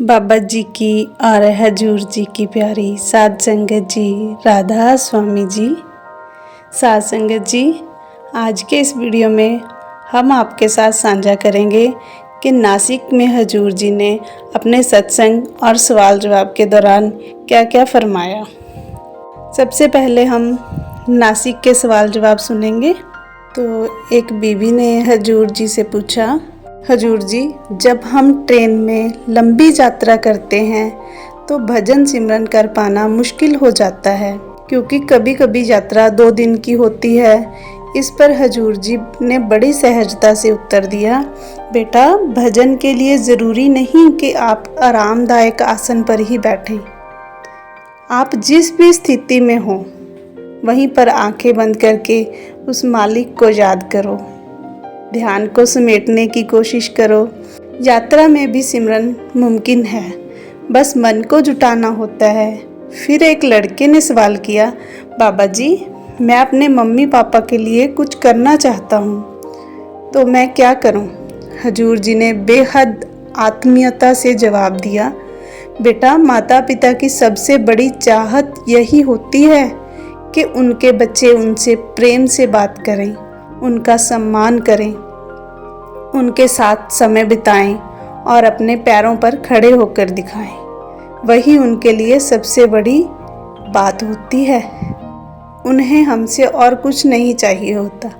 बाबा जी की और हजूर जी की प्यारी साध संगत जी, राधा स्वामी जी। साध संगत जी, आज के इस वीडियो में हम आपके साथ साझा करेंगे कि नासिक में हजूर जी ने अपने सत्संग और सवाल जवाब के दौरान क्या क्या फरमाया। सबसे पहले हम नासिक के सवाल जवाब सुनेंगे। तो एक बीबी ने हजूर जी से पूछा, हजूर जी, जब हम ट्रेन में लंबी यात्रा करते हैं तो भजन सिमरन कर पाना मुश्किल हो जाता है, क्योंकि कभी कभी यात्रा 2 दिन की होती है। इस पर हजूर जी ने बड़ी सहजता से उत्तर दिया, बेटा, भजन के लिए ज़रूरी नहीं कि आप आरामदायक आसन पर ही बैठें। आप जिस भी स्थिति में हो वहीं पर आंखें बंद करके उस मालिक को याद करो, ध्यान को समेटने की कोशिश करो। यात्रा में भी सिमरन मुमकिन है, बस मन को जुटाना होता है। फिर एक लड़के ने सवाल किया, बाबा जी, मैं अपने मम्मी पापा के लिए कुछ करना चाहता हूँ, तो मैं क्या करूँ? हजूर जी ने बेहद आत्मीयता से जवाब दिया, बेटा, माता पिता की सबसे बड़ी चाहत यही होती है कि उनके बच्चे उनसे प्रेम से बात करें, उनका सम्मान करें, उनके साथ समय बिताएं और अपने पैरों पर खड़े होकर दिखाएं। वही उनके लिए सबसे बड़ी बात होती है। उन्हें हमसे और कुछ नहीं चाहिए होता।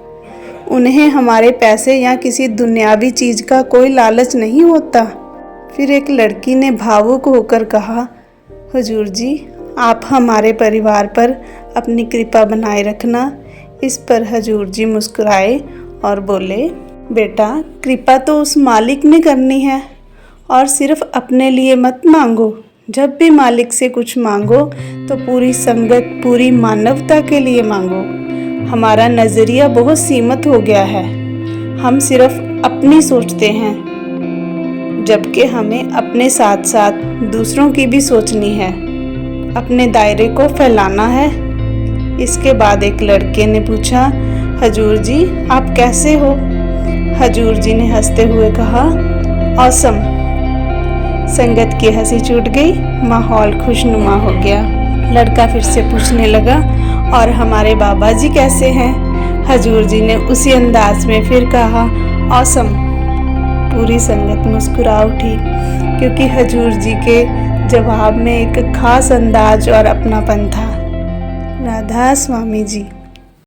उन्हें हमारे पैसे या किसी दुनियावी चीज़ का कोई लालच नहीं होता। फिर एक लड़की ने भावुक होकर कहा, हुजूर जी, आप हमारे परिवार पर अपनी कृपा बनाए रखना। इस पर हजूर जी मुस्कुराए और बोले, बेटा, कृपा तो उस मालिक ने करनी है और सिर्फ अपने लिए मत मांगो। जब भी मालिक से कुछ मांगो तो पूरी संगत, पूरी मानवता के लिए मांगो। हमारा नज़रिया बहुत सीमित हो गया है। हम सिर्फ अपनी सोचते हैं, जबकि हमें अपने साथ साथ दूसरों की भी सोचनी है, अपने दायरे को फैलाना है। इसके बाद एक लड़के ने पूछा, हजूर जी, आप कैसे हो? हजूर जी ने हंसते हुए कहा, औसम। संगत की हंसी छूट गई, माहौल खुशनुमा हो गया। लड़का फिर से पूछने लगा, और हमारे बाबा जी कैसे हैं? हजूर जी ने उसी अंदाज में फिर कहा, औसम। पूरी संगत मुस्कुरा उठी, क्योंकि हजूर जी के जवाब में एक खास अंदाज और अपनापन था। राधा स्वामी जी।